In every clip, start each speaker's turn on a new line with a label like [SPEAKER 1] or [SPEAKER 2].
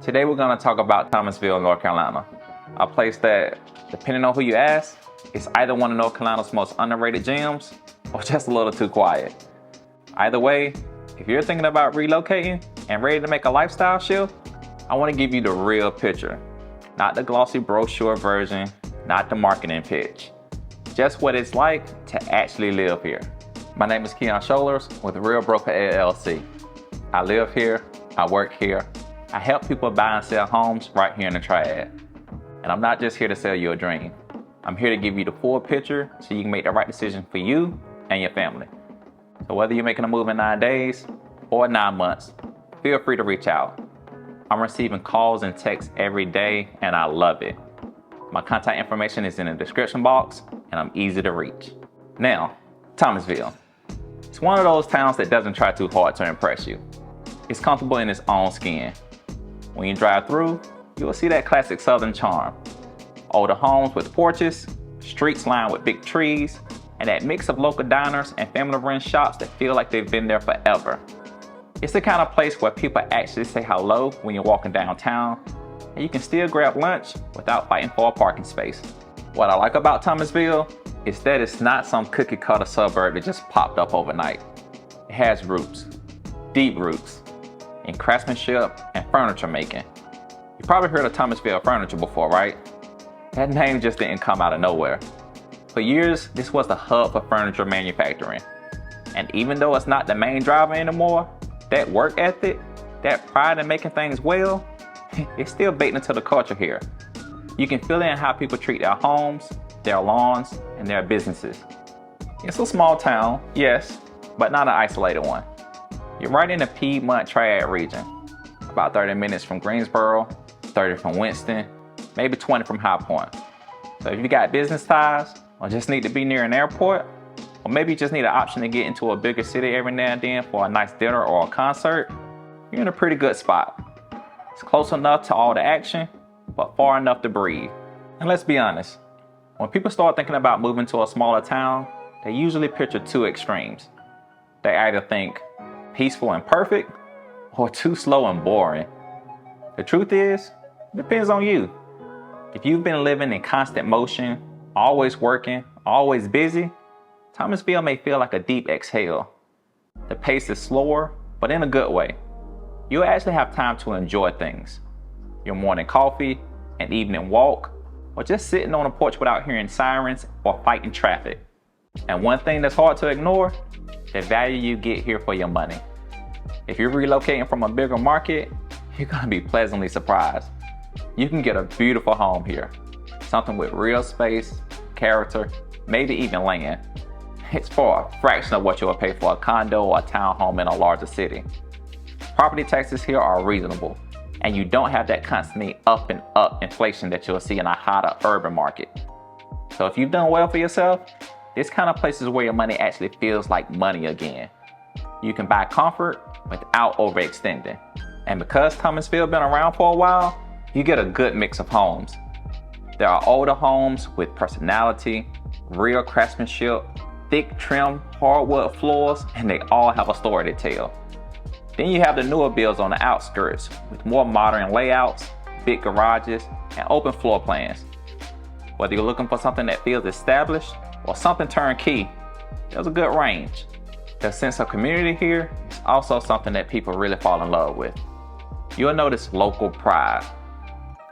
[SPEAKER 1] Today we're going to talk about Thomasville, North Carolina, a place that, depending on who you ask, is either one of North Carolina's most underrated gems or just a little too quiet. Either way, if you're thinking about relocating and ready to make a lifestyle shift, I want to give you the real picture, not the glossy brochure version, not the marketing pitch, just what it's like to actually live here. My name is Keon Scholars with Real Broker LLC. I live here, I work here, I help people buy and sell homes right here in the Triad. And I'm not just here to sell you a dream. I'm here to give you the full picture so you can make the right decision for you and your family. So whether you're making a move in 9 days or 9 months, feel free to reach out. I'm receiving calls and texts every day and I love it. My contact information is in the description box and I'm easy to reach. Now, Thomasville. It's one of those towns that doesn't try too hard to impress you. It's comfortable in its own skin. When you drive through, you will see that classic southern charm. Older homes with porches, streets lined with big trees, and that mix of local diners and family-run shops that feel like they've been there forever. It's the kind of place where people actually say hello when you're walking downtown, and you can still grab lunch without fighting for a parking space. What I like about Thomasville is that it's not some cookie-cutter suburb that just popped up overnight. It has roots, deep roots, in craftsmanship and furniture making. You probably heard of Thomasville Furniture before, right? That name just didn't come out of nowhere. For years, this was the hub for furniture manufacturing. And even though it's not the main driver anymore, that work ethic, that pride in making things well, it's still baked into the culture here. You can feel it in how people treat their homes, their lawns, and their businesses. It's a small town, yes, but not an isolated one. You're right in the Piedmont Triad region, about 30 minutes from Greensboro, 30 from Winston, maybe 20 from High Point. So if you got business ties, or just need to be near an airport, or maybe you just need an option to get into a bigger city every now and then for a nice dinner or a concert, you're in a pretty good spot. It's close enough to all the action, but far enough to breathe. And let's be honest, when people start thinking about moving to a smaller town, they usually picture two extremes. They either think peaceful and perfect, or too slow and boring. The truth is, it depends on you. If you've been living in constant motion, always working, always busy, Thomasville may feel like a deep exhale. The pace is slower, but in a good way. You'll actually have time to enjoy things. Your morning coffee, an evening walk, or just sitting on a porch without hearing sirens or fighting traffic. And one thing that's hard to ignore, the value you get here for your money. If you're relocating from a bigger market, you're gonna be pleasantly surprised. You can get a beautiful home here. Something with real space, character, maybe even land. It's for a fraction of what you would pay for a condo or a townhome in a larger city. Property taxes here are reasonable, and you don't have that constantly up and up inflation that you'll see in a hotter urban market. So if you've done well for yourself, this kind of place is where your money actually feels like money again. You can buy comfort without overextending. And because Thomasville been around for a while, you get a good mix of homes. There are older homes with personality, real craftsmanship, thick trim, hardwood floors, and they all have a story to tell. Then you have the newer builds on the outskirts with more modern layouts, big garages, and open floor plans. Whether you're looking for something that feels established or something turnkey, there's a good range. The sense of community here is also something that people really fall in love with. You'll notice local pride.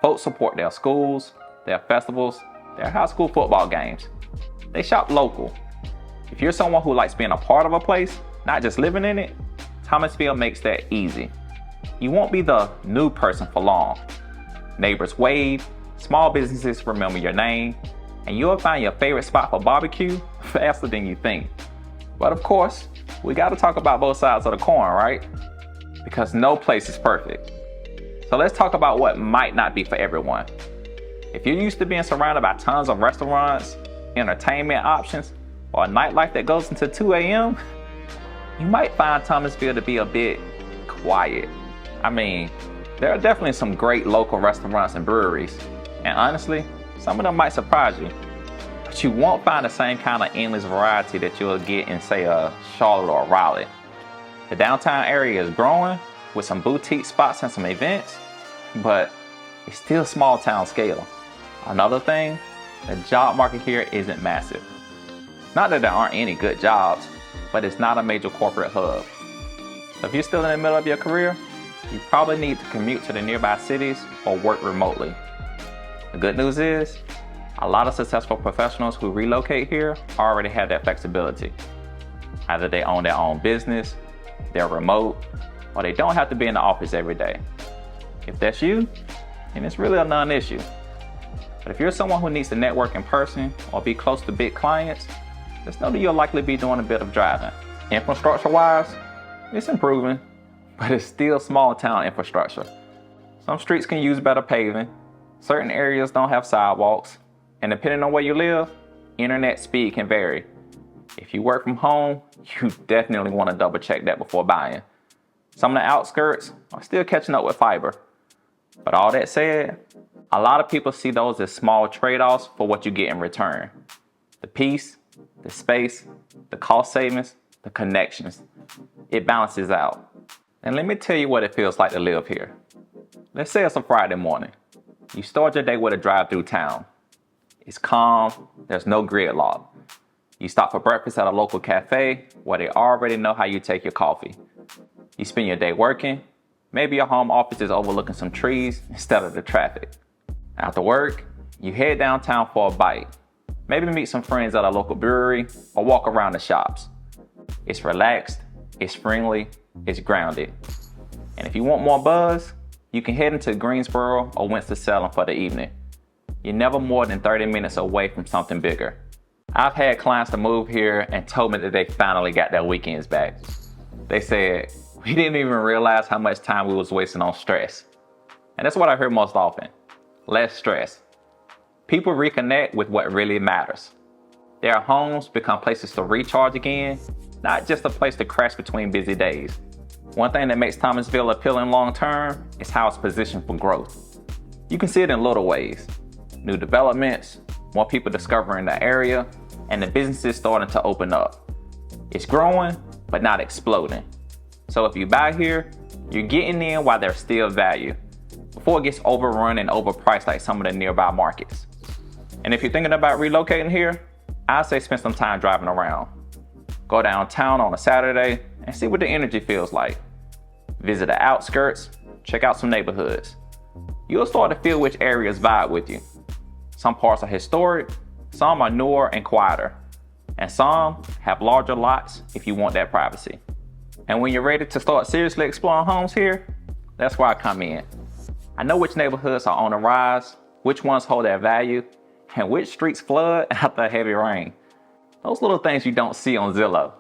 [SPEAKER 1] Folks support their schools, their festivals, their high school football games. They shop local. If you're someone who likes being a part of a place, not just living in it, Thomasville makes that easy. You won't be the new person for long. Neighbors wave, small businesses remember your name, and you'll find your favorite spot for barbecue faster than you think. But of course, we gotta talk about both sides of the coin, right? Because no place is perfect. So let's talk about what might not be for everyone. If you're used to being surrounded by tons of restaurants, entertainment options, or a nightlife that goes until 2 a.m., you might find Thomasville to be a bit quiet. I mean, there are definitely some great local restaurants and breweries, and honestly, some of them might surprise you. But you won't find the same kind of endless variety that you'll get in, say, Charlotte or Raleigh. The downtown area is growing with some boutique spots and some events, but it's still small town scale. Another thing, the job market here isn't massive. Not that there aren't any good jobs, but it's not a major corporate hub. So if you're still in the middle of your career, you probably need to commute to the nearby cities or work remotely. The good news is, a lot of successful professionals who relocate here already have that flexibility. Either they own their own business, they're remote, or they don't have to be in the office every day. If that's you, then it's really a non-issue. But if you're someone who needs to network in person or be close to big clients, just know that you'll likely be doing a bit of driving. Infrastructure-wise, it's improving, but it's still small town infrastructure. Some streets can use better paving, certain areas don't have sidewalks, and depending on where you live, internet speed can vary. If you work from home, you definitely want to double check that before buying. Some of the outskirts are still catching up with fiber. But all that said, a lot of people see those as small trade-offs for what you get in return. The peace, the space, the cost savings, the connections. It balances out. And let me tell you what it feels like to live here. Let's say it's a Friday morning. You start your day with a drive through town. It's calm, there's no gridlock. You stop for breakfast at a local cafe where they already know how you take your coffee. You spend your day working. Maybe your home office is overlooking some trees instead of the traffic. After work, you head downtown for a bite. Maybe meet some friends at a local brewery or walk around the shops. It's relaxed, it's friendly, it's grounded. And if you want more buzz, you can head into Greensboro or Winston-Salem for the evening. You're never more than 30 minutes away from something bigger. I've had clients to move here and told me that they finally got their weekends back. They said, we didn't even realize how much time we was wasting on stress. And that's what I hear most often, less stress. People reconnect with what really matters. Their homes become places to recharge again, not just a place to crash between busy days. One thing that makes Thomasville appealing long term is how it's positioned for growth. You can see it in little ways. New developments, more people discovering the area, and the businesses starting to open up. It's growing, but not exploding. So if you buy here, you're getting in while there's still value, before it gets overrun and overpriced like some of the nearby markets. And if you're thinking about relocating here, I'd say spend some time driving around. Go downtown on a Saturday and see what the energy feels like. Visit the outskirts, check out some neighborhoods. You'll start to feel which areas vibe with you. Some parts are historic, some are newer and quieter, and some have larger lots if you want that privacy. And when you're ready to start seriously exploring homes here, that's where I come in. I know which neighborhoods are on the rise, which ones hold their value, and which streets flood after a heavy rain. Those little things you don't see on Zillow.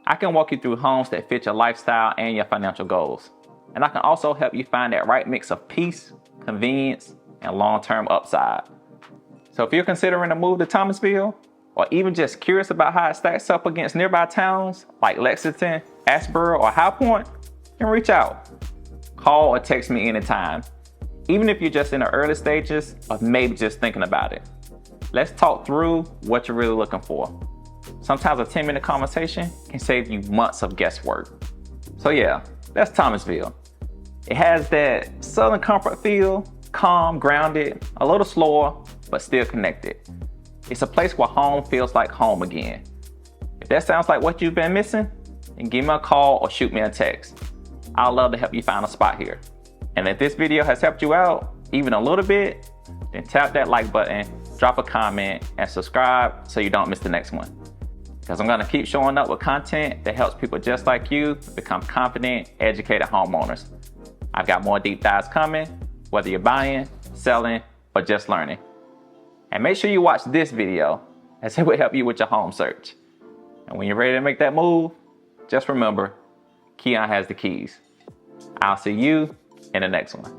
[SPEAKER 1] I can walk you through homes that fit your lifestyle and your financial goals. And I can also help you find that right mix of peace, convenience, and long-term upside. So if you're considering a move to Thomasville, or even just curious about how it stacks up against nearby towns like Lexington, Asheboro, or High Point, then reach out. Call or text me anytime, even if you're just in the early stages of maybe just thinking about it. Let's talk through what you're really looking for. Sometimes a 10-minute conversation can save you months of guesswork. So yeah, that's Thomasville. It has that Southern comfort feel, calm, grounded, a little slower, but still connected. It's a place where home feels like home again. If that sounds like what you've been missing, then give me a call or shoot me a text. I'd love to help you find a spot here. And if this video has helped you out, even a little bit, then tap that like button, drop a comment, and subscribe so you don't miss the next one. Because I'm gonna keep showing up with content that helps people just like you become confident, educated homeowners. I've got more deep dives coming, whether you're buying, selling, or just learning. And make sure you watch this video, as it will help you with your home search. And when you're ready to make that move, just remember, Keon has the keys. I'll see you in the next one.